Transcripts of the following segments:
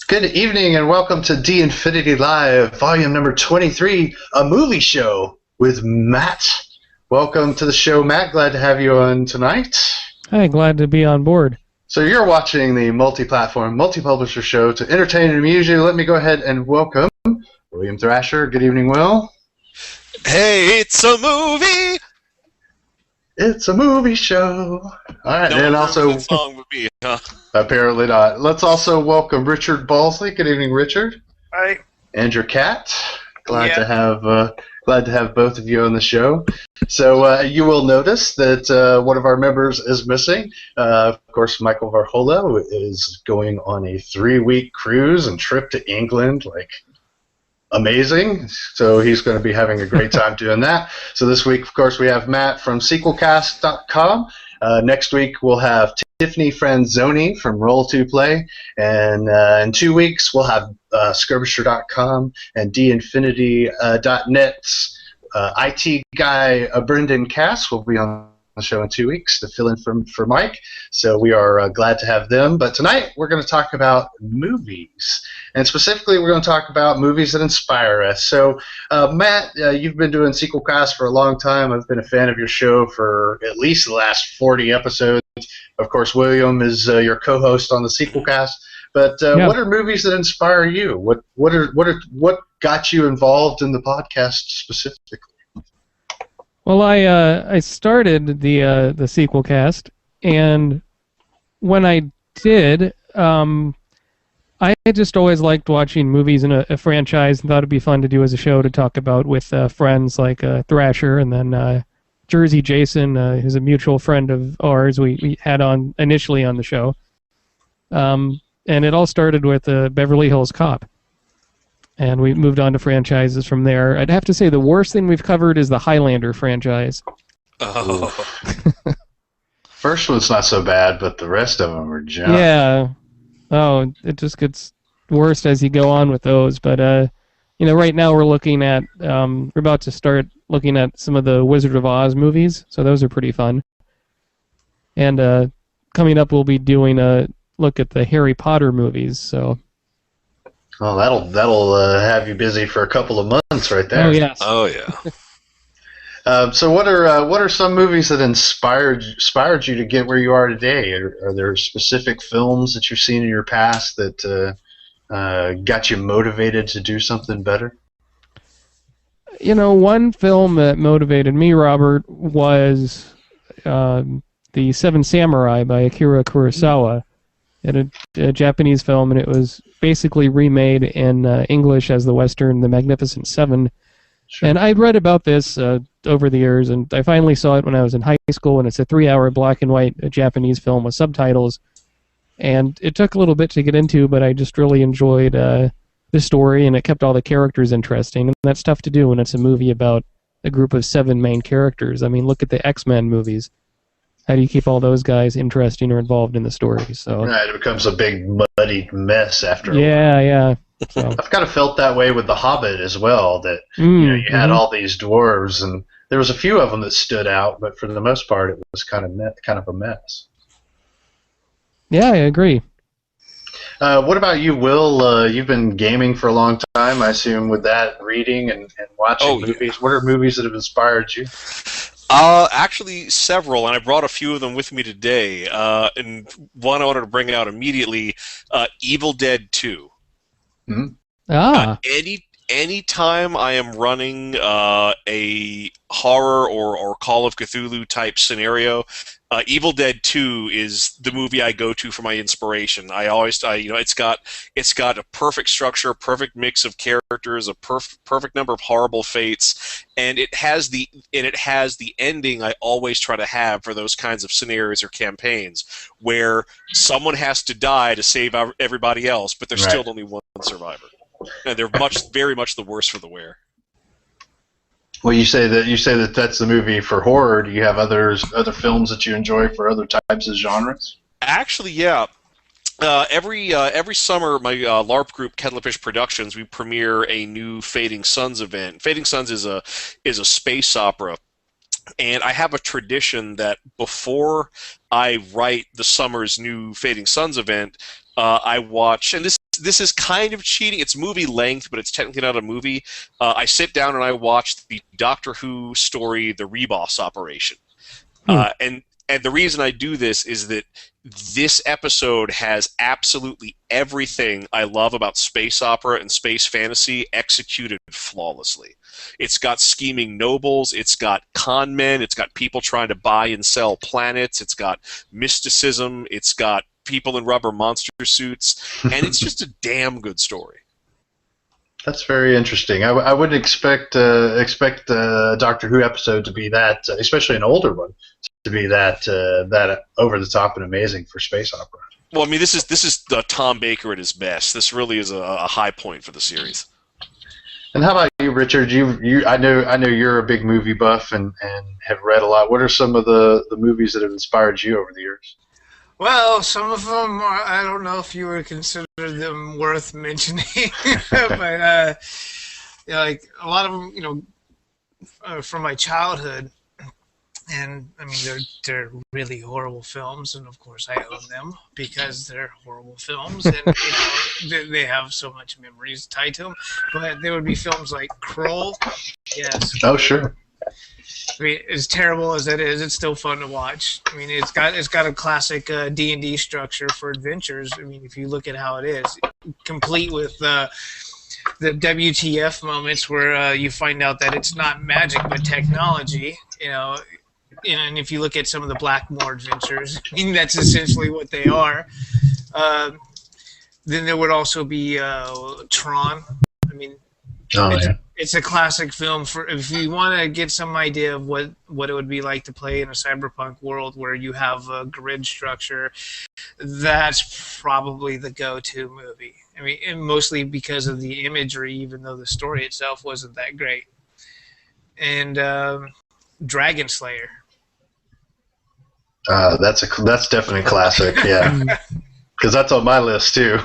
Good evening and welcome to D Infinity Live, volume number 23, a movie show with Matt. Welcome to the show, Matt. Glad to have you on tonight. Hi, glad to be on board. So you're watching the multi-platform, multi-publisher show to entertain and amuse you. Let me go ahead and welcome William Thrasher. Good evening, Will. Hey, it's a movie! It's a movie show. All right, No and one also remembers that song but me, huh? apparently not. Let's also welcome Richard Balsley. Good evening, Richard. Hi. And your cat. Glad to have both of you on the show. So you will notice that one of our members is missing. Of course, Michael Varhola is going on a 3-week cruise and trip to England. Amazing. So he's going to be having a great time doing that. So this week, of course, we have Matt from SequelCast.com. Next week, we'll have Tiffany Franzoni from Roll2Play. And in 2 weeks, we'll have Skirmisher.com and DInfinity.net's IT guy, Brendan Cass, will be on the show in 2 weeks to fill in for Mike. So we are glad to have them. But tonight, we're going to talk about movies. And specifically, we're going to talk about movies that inspire us. So, Matt, you've been doing SequelCast for a long time. I've been a fan of your show for at least the last 40 episodes. Of course, William is your co-host on the SequelCast. But what are movies that inspire you? What got you involved in the podcast specifically? Well, I started the SequelCast, and when I did, I just always liked watching movies in a franchise and thought it'd be fun to do as a show to talk about with friends like Thrasher and then Jersey Jason, who's a mutual friend of ours we had on initially on the show. And it all started with Beverly Hills Cop. And we moved on to franchises from there. I'd have to say the worst thing we've covered is the Highlander franchise. Oh. First one's not so bad, but the rest of them are junk. Yeah. Oh, it just gets worse as you go on with those. But, right now we're looking at, we're about to start looking at some of the Wizard of Oz movies, so those are pretty fun. And coming up we'll be doing a look at the Harry Potter movies, so... Oh, that'll have you busy for a couple of months right there. Oh, yes. Oh, yeah. So what are some movies that inspired you to get where you are today? Are there specific films that you've seen in your past that got you motivated to do something better? One film that motivated me, Robert, was The Seven Samurai by Akira Kurosawa. A Japanese film, and it was basically remade in English as the Western The Magnificent Seven. Sure. And I'd read about this over the years, and I finally saw it when I was in high school, and it's a 3-hour black and white Japanese film with subtitles. And it took a little bit to get into, but I just really enjoyed the story, and it kept all the characters interesting. And that's tough to do when it's a movie about a group of 7 main characters. I mean, look at the X-Men movies. How do you keep all those guys interesting or involved in the story? So right, it becomes a big muddied mess after a while. Yeah. So. I've kind of felt that way with The Hobbit as well, that you had all these dwarves, and there was a few of them that stood out, but for the most part it was kind of a mess. Yeah, I agree. What about you, Will? You've been gaming for a long time, I assume, with that, reading and watching movies. Yeah. What are movies that have inspired you? Actually, several, and I brought a few of them with me today. And one I wanted to bring out immediately, Evil Dead 2. Mm-hmm. Anytime I am running a horror or Call of Cthulhu type scenario, Evil Dead 2 is the movie I go to for my inspiration. It's got a perfect structure, perfect mix of characters, a perfect number of horrible fates, and it has the ending I always try to have for those kinds of scenarios or campaigns, where someone has to die to save everybody else, but there's still only one survivor. And they're very much the worse for the wear. Well, you say that that's the movie for horror. Do you have other films that you enjoy for other types of genres? Actually, yeah. Every summer, my LARP group, Kettlefish Productions, we premiere a new Fading Suns event. Fading Suns is a space opera, and I have a tradition that before I write the summer's new Fading Suns event, I watch, and this this is kind of cheating. It's movie length, but it's technically not a movie. I sit down and I watch the Doctor Who story, The Reboss Operation. And the reason I do this is that this episode has absolutely everything I love about space opera and space fantasy executed flawlessly. It's got scheming nobles, it's got con men, it's got people trying to buy and sell planets, it's got mysticism, it's got people in rubber monster suits, and it's just a damn good story. That's very interesting. I wouldn't expect a Doctor Who episode to be that, especially an older one, to be that over the top and amazing for space opera. Well, I mean, this is Tom Baker at his best. This really is a high point for the series. And how about you, Richard? I know you're a big movie buff and have read a lot. What are some of the movies that have inspired you over the years? Well, some of them are, I don't know if you would consider them worth mentioning, but like a lot of them, from my childhood, and I mean they're really horrible films, and of course I own them because they're horrible films, and they have so much memories tied to them. But there would be films like Kroll. Yes. Oh, sure. I mean, as terrible as that is, it's still fun to watch. I mean, it's got a classic D&D structure for adventures. I mean, if you look at how it is, complete with the WTF moments where you find out that it's not magic but technology. And if you look at some of the Blackmore adventures, I mean, that's essentially what they are. Then there would also be Tron. I mean, it's a classic film for if you want to get some idea of what it would be like to play in a cyberpunk world where you have a grid structure. That's probably the go-to movie. I mean, and mostly because of the imagery, even though the story itself wasn't that great. And Dragon Slayer. That's definitely a classic, yeah. Because that's on my list too.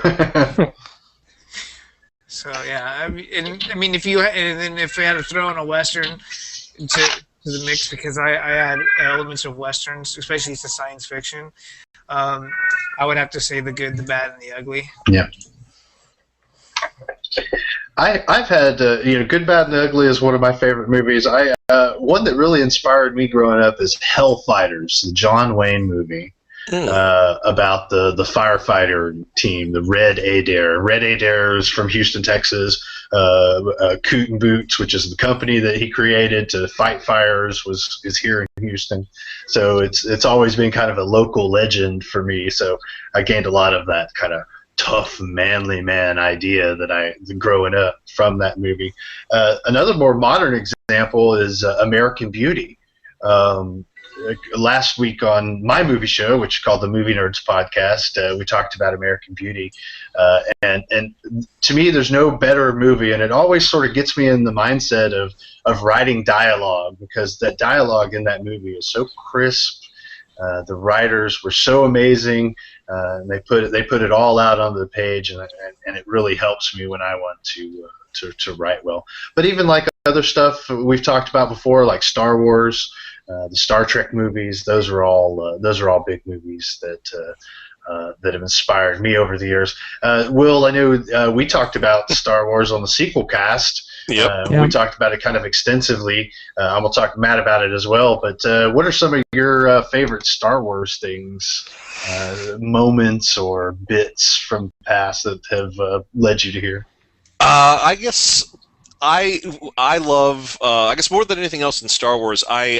So yeah, I mean, if we had to throw in a western to the mix, because I add elements of westerns, especially to science fiction, I would have to say The Good, the Bad, and the Ugly. Yeah. I've had Good, Bad, and the Ugly is one of my favorite movies. One that really inspired me growing up is Hellfighters, the John Wayne movie. About the firefighter team, the Red Adair. Red Adair is from Houston, Texas. Coot and Boots, which is the company that he created to fight fires, is here in Houston. So it's always been kind of a local legend for me. So I gained a lot of that kind of tough, manly man idea growing up from that movie. Another more modern example is American Beauty. Last week on my movie show, which is called the Movie Nerds Podcast, we talked about American Beauty, and to me, there's no better movie, and it always sort of gets me in the mindset of writing dialogue, because that dialogue in that movie is so crisp. The writers were so amazing, and they put it all out on the page, and it really helps me when I want to write well. But even like other stuff we've talked about before, like Star Wars. The Star Trek movies; those are all big movies that have inspired me over the years. Will, I know we talked about Star Wars on the SequelCast. Yep. We talked about it kind of extensively. I'm going to talk to Matt about it as well. But what are some of your favorite Star Wars things, moments or bits from the past that have led you to here? I guess I love I guess more than anything else in Star Wars, I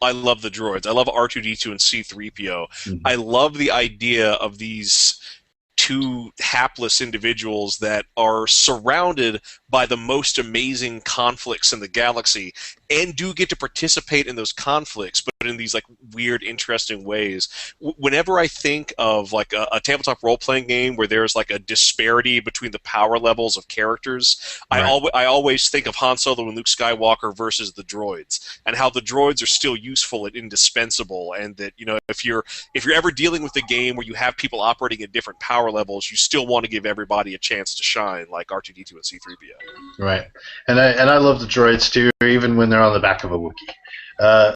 love the droids. I love R2-D2 and C-3PO. Mm-hmm. I love the idea of these two hapless individuals that are surrounded by the most amazing conflicts in the galaxy and do get to participate in those conflicts, but in these like weird, interesting ways. Whenever I think of like a tabletop role-playing game where there's like a disparity between the power levels of characters, right. I always think of Han Solo and Luke Skywalker versus the droids, and how the droids are still useful and indispensable, and that if you're ever dealing with a game where you have people operating at different power levels, you still want to give everybody a chance to shine, like R2-D2 and C-3PO. Right, and I love the droids too, even when they're on the back of a Wookiee.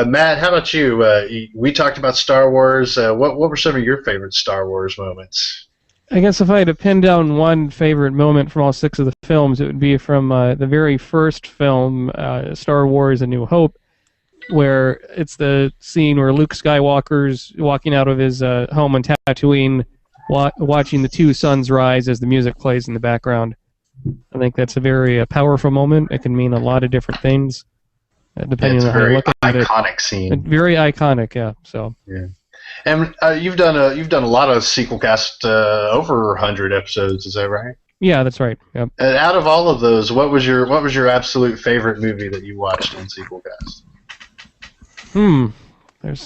Matt, how about you? We talked about Star Wars. What were some of your favorite Star Wars moments? I guess if I had to pin down one favorite moment from all 6 of the films, it would be from the very first film, Star Wars: A New Hope, where it's the scene where Luke Skywalker's walking out of his home on Tatooine, watching the 2 suns rise as the music plays in the background. I think that's a very powerful moment. It can mean a lot of different things, depending on how you look at it. It's a very iconic scene. Very iconic, yeah. So. Yeah. And you've done a lot of SequelCast, over 100 episodes. Is that right? Yeah, that's right. Yep. And out of all of those, what was your absolute favorite movie that you watched on SequelCast?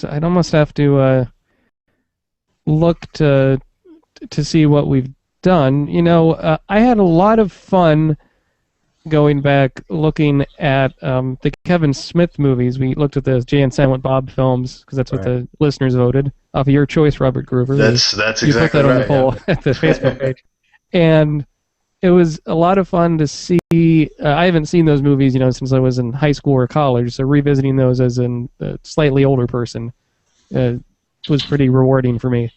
I'd almost have to look to see what we've done. I had a lot of fun going back looking at the Kevin Smith movies. We looked at the Jay and Silent Bob films because that's what the listeners voted off of your choice, Robert Groover. That's exactly right. You put that on the poll at the Facebook page, and it was a lot of fun to see. I haven't seen those movies, since I was in high school or college. So revisiting those as a slightly older person was pretty rewarding for me.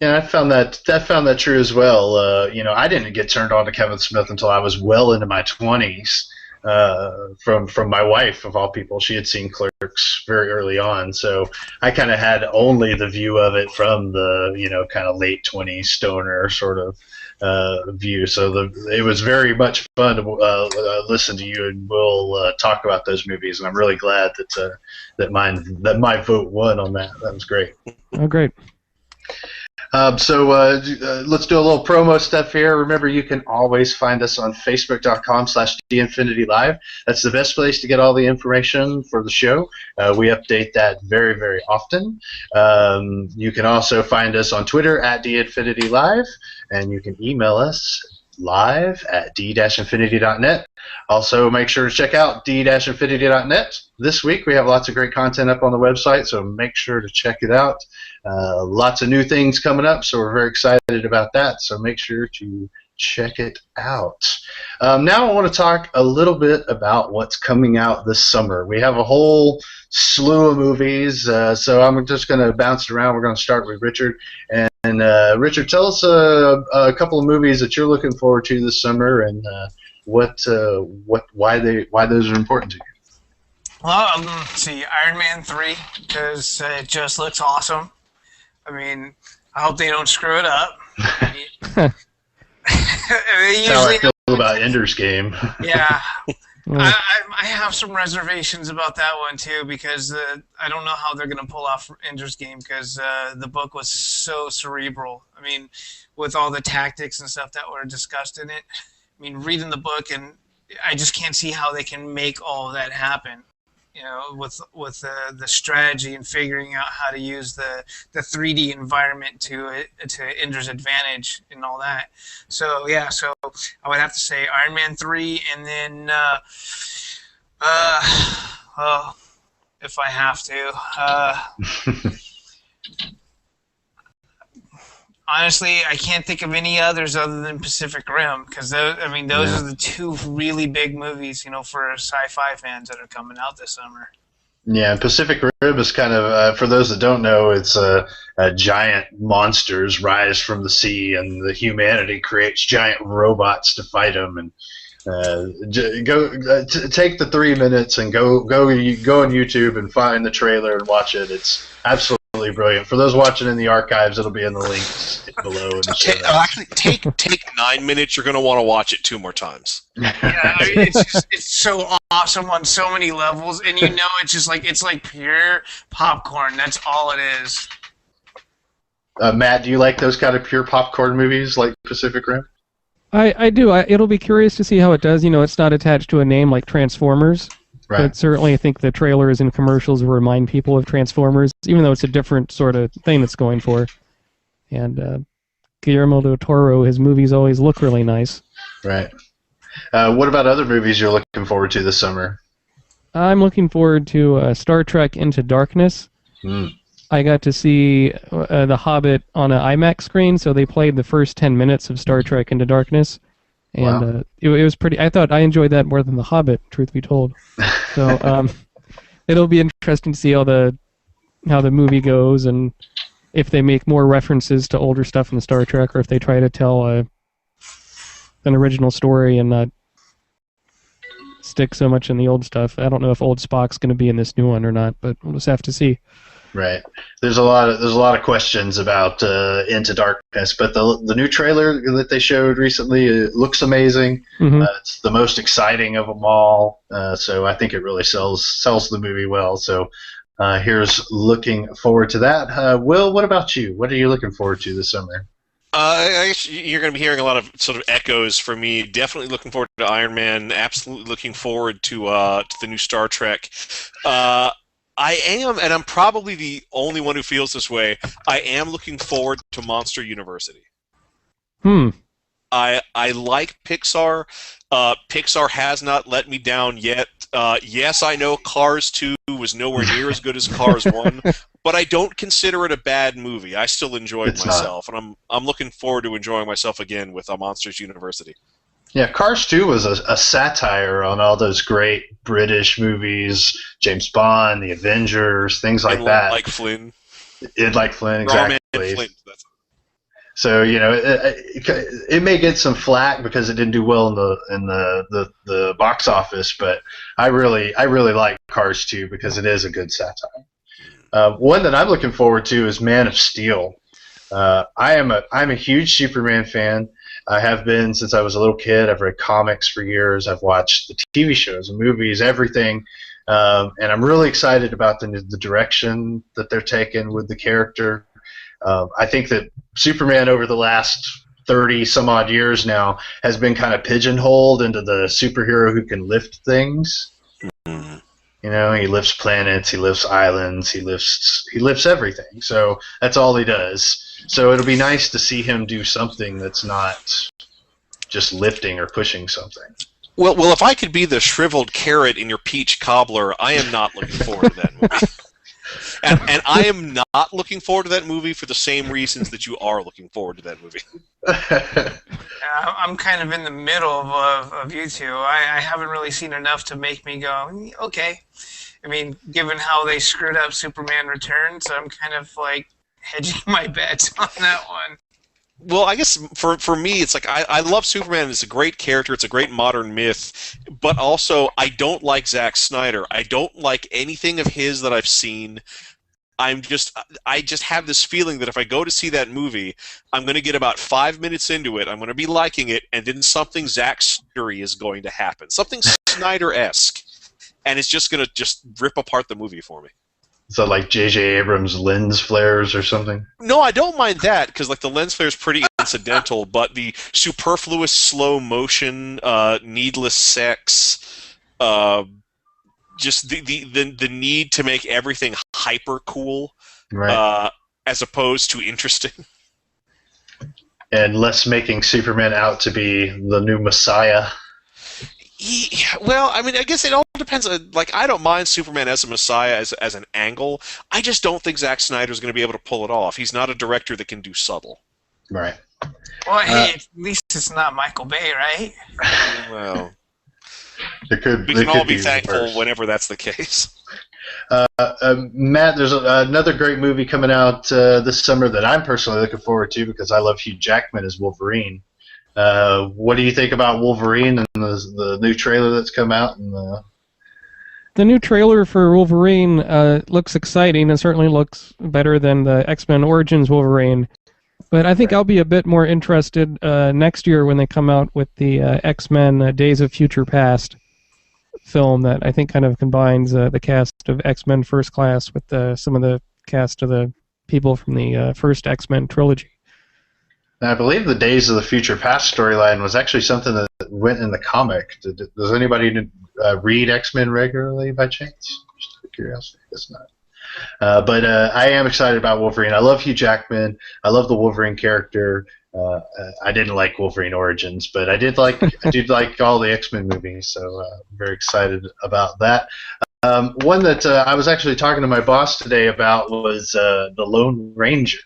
Yeah, I found that true as well. I didn't get turned on to Kevin Smith until I was well into my 20s. From my wife, of all people, she had seen Clerks very early on, so I kind of had only the view of it from the kind of late 20s stoner sort of view. So it was very much fun to listen to you, and we'll talk about those movies. And I'm really glad that my vote won on that. That was great. Oh, great. So let's do a little promo stuff here. Remember, you can always find us on Facebook.com/DInfinityLive. That's the best place to get all the information for the show. We update that very, very often. You can also find us on Twitter @DInfinityLive, and you can email us live@d-infinity.net. Also, make sure to check out d-infinity.net. This week, we have lots of great content up on the website, so make sure to check it out. Lots of new things coming up, so we're very excited about that, so make sure to check it out. Now I want to talk a little bit about what's coming out this summer. We have a whole slew of movies, so I'm just going to bounce it around. We're going to start with Richard. And Richard, tell us a couple of movies that you're looking forward to this summer, and why those are important to you. Well, let's see, Iron Man 3, because it just looks awesome. I mean, I hope they don't screw it up. That's how I feel about Ender's Game. Yeah. I have some reservations about that one, too, because I don't know how they're going to pull off Ender's Game, because the book was so cerebral. I mean, with all the tactics and stuff that were discussed in it. I mean, reading the book, and I just can't see how they can make all of that happen. With the strategy and figuring out how to use the 3D environment to Ender's advantage and all that. So yeah, so I would have to say Iron Man 3, and then if I have to, honestly, I can't think of any others other than Pacific Rim, because those are the 2 really big movies, for sci-fi fans that are coming out this summer. Yeah, Pacific Rim is kind of, for those that don't know, it's giant monsters rise from the sea, and the humanity creates giant robots to fight them. And take the 3 minutes and go on YouTube and find the trailer and watch it. It's absolutely brilliant. For those watching in the archives, it'll be in the links below. Actually, take 9 minutes. You're going to want to watch it 2 more times. Yeah, it's so awesome on so many levels, and it's like pure popcorn. That's all it is. Matt, do you like those kind of pure popcorn movies like Pacific Rim? I do. It'll be curious to see how it does. It's not attached to a name like Transformers. Right. But certainly I think the trailers and commercials will remind people of Transformers, even though it's a different sort of thing that's going for. And Guillermo del Toro, his movies always look really nice. Right. What about other movies you're looking forward to this summer? I'm looking forward to Star Trek Into Darkness. I got to see The Hobbit on an IMAX screen, so they played the first 10 minutes of Star Trek Into Darkness. And wow. It was pretty. I thought I enjoyed that more than The Hobbit, truth be told. So it'll be interesting to see how the movie goes, and if they make more references to older stuff in Star Trek, or if they try to tell an original story and not stick so much in the old stuff. I don't know if old Spock's going to be in this new one or not, but we'll just have to see. Right. There's a lot of questions about Into Darkness, but the new trailer that they showed recently, it looks amazing. Mm-hmm. It's the most exciting of them all, so I think it really sells the movie well. So here's looking forward to that. Will, what about you? What are you looking forward to this summer? I guess you're going to be hearing a lot of sort of echoes from me. Definitely looking forward to Iron Man. Absolutely looking forward to the new Star Trek. I am, and I'm probably the only one who feels this way, I am looking forward to Monster University. I like Pixar. Pixar has not let me down yet. Yes, I know Cars 2 was nowhere near as good as Cars 1, but I don't consider it a bad movie. I still enjoyed myself, and I'm looking forward to enjoying myself again with Monsters University. Yeah, Cars 2 was a satire on all those great British movies, James Bond, The Avengers, things like that. Like Flynn. Like Flynn, exactly. Flynn, so, you know, it may get some flack because it didn't do well in the box office, but I really like Cars 2 because it is a good satire. One that I'm looking forward to is Man of Steel. I'm a huge Superman fan. I have been since I was a little kid. I've read comics for years. I've watched the TV shows, the movies, everything. And I'm really excited about the direction that they're taking with the character. I think that Superman over the last 30-some-odd years now has been kind of pigeonholed into the superhero who can lift things. Mm-hmm. You know, he lifts planets, he lifts islands, he lifts everything. So that's all he does. So it'll be nice to see him do something that's not just lifting or pushing something. Well, if I could be the shriveled carrot in your peach cobbler, I am not looking forward to that movie. and I am not looking forward to that movie for the same reasons that you are looking forward to that movie. I'm kind of in the middle of you two. I haven't really seen enough to make me go, okay. I mean, given how they screwed up Superman Returns, I'm kind of like hedging my bets on that one. Well, I guess for me, it's like I love Superman. It's a great character. It's a great modern myth. But also, I don't like Zack Snyder. I don't like anything of his that I've seen. I just have this feeling that if I go to see that movie, I'm going to get about 5 minutes into it. I'm going to be liking it, and then something Zack Snyder is going to happen. Something Snyder-esque. And it's just going to just rip apart the movie for me. So like J.J. Abrams' lens flares or something? No, I don't mind that, because like the lens flare is pretty incidental, but the superfluous slow motion, needless sex, just the need to make everything hyper cool, right. As opposed to interesting. And less making Superman out to be the new Messiah. Well, I mean, I guess it all depends. Like, I don't mind Superman as a Messiah as an angle. I just don't think Zack Snyder's going to be able to pull it off. He's not a director that can do subtle. Right. Well, hey, at least it's not Michael Bay, right? Well, we can all be thankful whenever that's the case. Matt, there's another great movie coming out this summer that I'm personally looking forward to because I love Hugh Jackman as Wolverine. What do you think about Wolverine and the new trailer that's come out? And the new trailer for Wolverine looks exciting and certainly looks better than the X-Men Origins Wolverine. But I think I'll be a bit more interested next year when they come out with the X-Men Days of Future Past film that I think kind of combines the cast of X-Men First Class with some of the cast of the people from the first X-Men trilogy. And I believe the Days of the Future Past storyline was actually something that went in the comic. Does anybody read X-Men regularly by chance? Just out of curiosity, I guess not. But I am excited about Wolverine. I love Hugh Jackman. I love the Wolverine character. I didn't like Wolverine Origins, but I did like all the X-Men movies, so I'm very excited about that. One that I was actually talking to my boss today about was the Lone Ranger.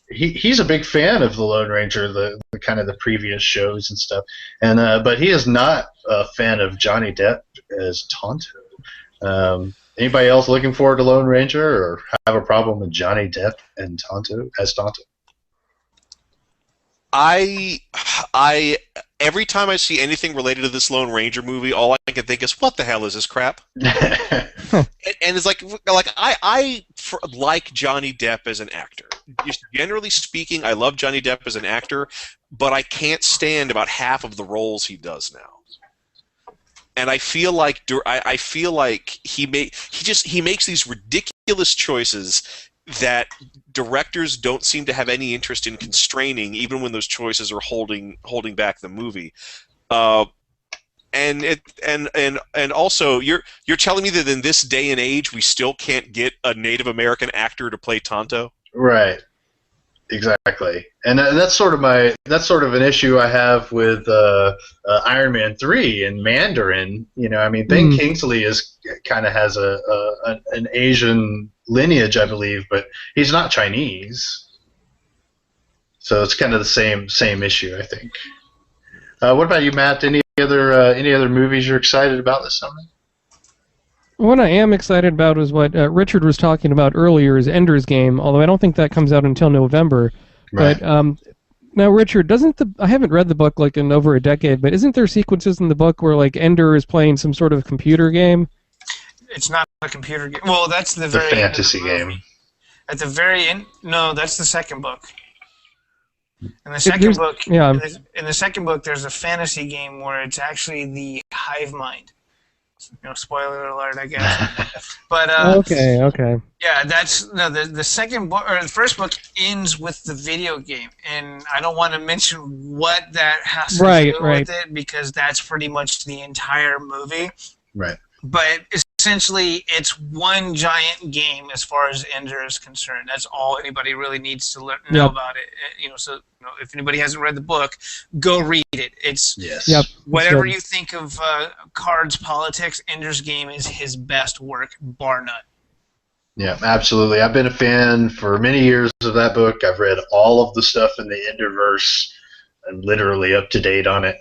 He's a big fan of the Lone Ranger, the kind of the previous shows and stuff, and but he is not a fan of Johnny Depp as Tonto. Anybody else looking forward to Lone Ranger or have a problem with Johnny Depp and Tonto as Tonto? I every time I see anything related to this Lone Ranger movie, all I can think is, what the hell is this crap? And it's like I like Johnny Depp as an actor. Just generally speaking, I love Johnny Depp as an actor, but I can't stand about half of the roles he does now. And I feel like he makes these ridiculous choices that directors don't seem to have any interest in constraining, even when those choices are holding back the movie. And also, you're telling me that in this day and age we still can't get a Native American actor to play Tonto? Right. Exactly. And that's sort of an issue I have with Iron Man 3 and Mandarin. You know, I mean, Ben Kingsley kind of has an Asian lineage, I believe, but he's not Chinese. So it's kind of the same issue, I think. What about you, Matt? Any other movies you're excited about this summer? What I am excited about is what Richard was talking about earlier, is Ender's Game, although I don't think that comes out until November. Right. But now, Richard, I haven't read the book like in over a decade, but isn't there sequences in the book where like Ender is playing some sort of computer game? It's not a computer game. Well, that's the very fantasy end of the movie. game. At the very end, no, that's the second book. In the second book, yeah. In the second book, there's a fantasy game where it's actually the hive mind. You know, spoiler alert, I guess. But okay. yeah, the second book or the first book ends with the video game, and I don't want to mention what that has to do with it because that's pretty much the entire movie. Right. But essentially, it's one giant game as far as Ender is concerned. That's all anybody really needs to know about it. You know, so if anybody hasn't read the book, go read it. It's whatever you think of cards, politics. Ender's Game is his best work, bar none. Yeah, absolutely. I've been a fan for many years of that book. I've read all of the stuff in the Enderverse. I'm literally up to date on it.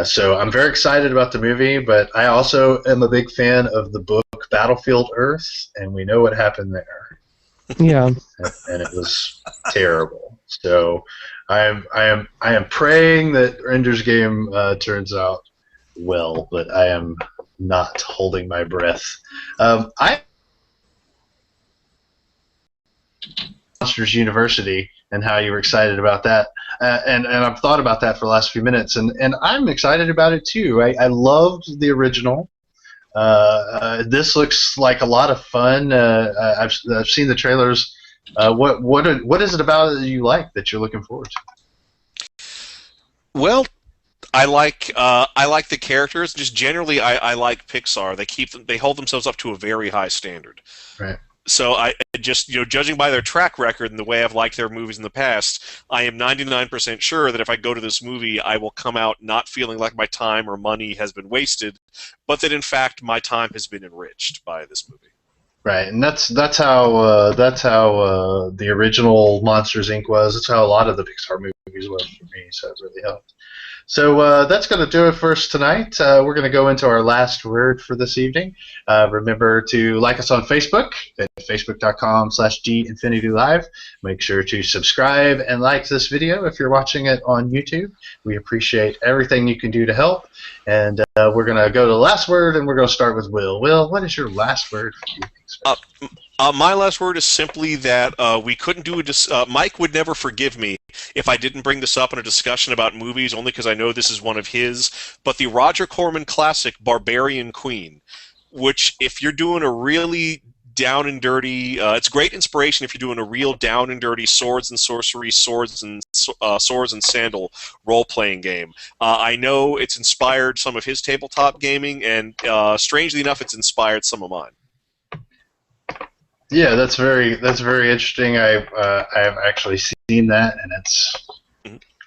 So I'm very excited about the movie, but I also am a big fan of the book Battlefield Earth, and we know what happened there. Yeah. And it was terrible. So I am praying that Ender's Game turns out well, but I am not holding my breath. Monsters University and how you were excited about that. And I've thought about that for the last few minutes, and I'm excited about it too. I loved the original. This looks like a lot of fun. I've seen the trailers. What is it about it that you like that you're looking forward to? Well, I like the characters. Just generally, I like Pixar. They hold themselves up to a very high standard. Right. So I just, judging by their track record and the way I've liked their movies in the past, I am 99% sure that if I go to this movie, I will come out not feeling like my time or money has been wasted, but that in fact my time has been enriched by this movie. Right, and that's how the original Monsters Inc. was. That's how a lot of the Pixar movies were for me. So it really helped. So that's going to do it for us tonight. We're going to go into our last word for this evening. Remember to like us on Facebook at facebook.com/GInfinityLive. Make sure to subscribe and like this video if you're watching it on YouTube. We appreciate everything you can do to help. And we're going to go to the last word, and we're going to start with Will. Will, what is your last word for you? My last word is simply that we couldn't do Mike would never forgive me if I didn't bring this up in a discussion about movies, only because I know this is one of his, but the Roger Corman classic Barbarian Queen, which if you're doing a really down and dirty, it's great inspiration if you're doing a real down and dirty swords and sorcery, swords and sandal role-playing game. I know it's inspired some of his tabletop gaming, and strangely enough, it's inspired some of mine. Yeah, that's very interesting. I've actually seen that, and it's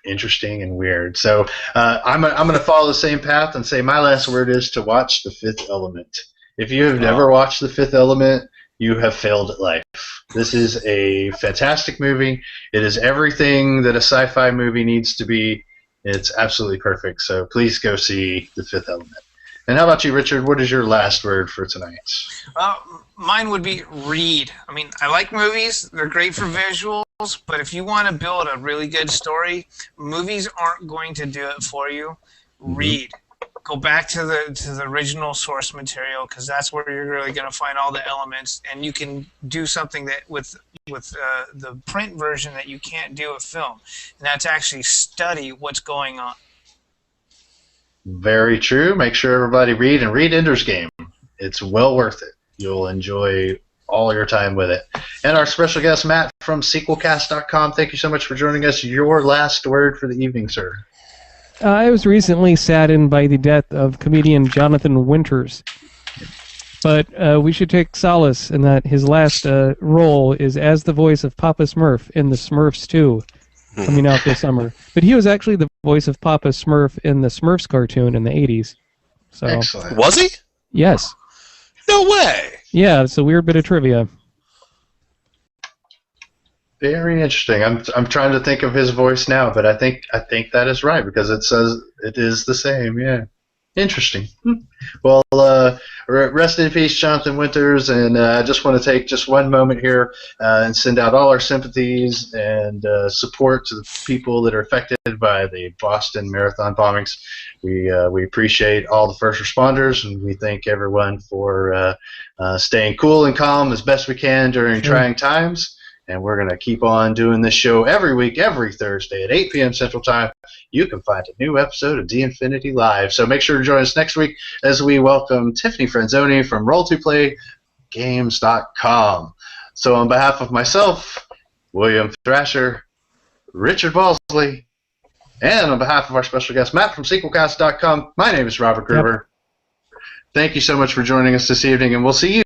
interesting and weird. So I'm going to follow the same path and say my last word is to watch The Fifth Element. If you have never watched The Fifth Element, you have failed at life. This is a fantastic movie. It is everything that a sci-fi movie needs to be. It's absolutely perfect. So please go see The Fifth Element. And how about you, Richard? What is your last word for tonight? Mine would be read. I mean, I like movies. They're great for visuals, but if you want to build a really good story, movies aren't going to do it for you. Read. Go back to the original source material, because that's where you're really going to find all the elements, and you can do something that with the print version that you can't do with film, and that's actually study what's going on. Very true. Make sure everybody read Ender's Game. It's well worth it. You'll enjoy all your time with it. And our special guest, Matt from SequelCast.com, thank you so much for joining us. Your last word for the evening, sir. I was recently saddened by the death of comedian Jonathan Winters. But we should take solace in that his last role is as the voice of Papa Smurf in The Smurfs 2, coming out this summer. But he was actually the voice of Papa Smurf in the Smurfs cartoon in the 80s. So, excellent. Was he? Yes. No way. Yeah, it's a weird bit of trivia. Very interesting. I'm trying to think of his voice now, but I think that is right because it says it is the same. Yeah, interesting. Well, rest in peace, Jonathan Winters, and I just want to take just one moment here and send out all our sympathies and support to the people that are affected by the Boston Marathon bombings. We appreciate all the first responders, and we thank everyone for staying cool and calm as best we can during trying times. And we're going to keep on doing this show every week, every Thursday at 8 p.m. Central Time. You can find a new episode of D-Infinity Live. So make sure to join us next week as we welcome Tiffany Franzoni from Roll2PlayGames.com. So on behalf of myself, William Thrasher, Richard Balsley, and on behalf of our special guest, Matt from SequelCast.com, my name is Robert Gruber. Thank you so much for joining us this evening, and we'll see you